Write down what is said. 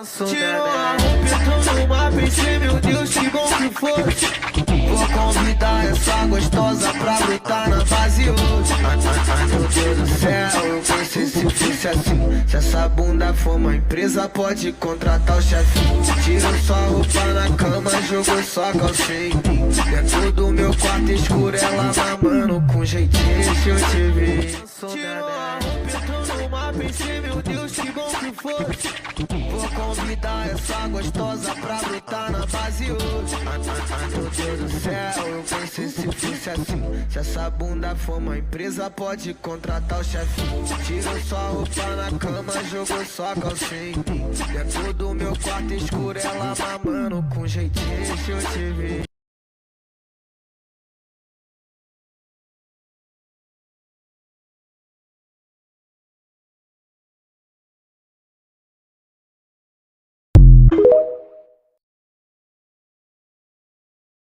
Tirou a roupa, entrou numa pensei, meu Deus, que bom que foi. Vou convidar essa gostosa pra lutar na base hoje. Ai, meu Deus do céu, eu pensei se fosse assim. Se essa bunda for uma empresa, pode contratar o chefinho. Tirou sua roupa na cama, jogou sua calcinha em mim. Dentro do meu quarto escuro, ela mamando com jeitinho, se eu te vi. Tirou a roupa, entrou numa pensei, meu Deus, que bom que foi. Vou convidar essa gostosa pra lutar na base hoje. Ai, meu Deus do céu, eu pensei se fosse assim. Se essa bunda for uma empresa, pode contratar o chefinho. Tirou sua roupa na cama, jogou sua calcinha em mim. Dentro do meu quarto escuro, ela mamando com jeitinho, se eu te vi.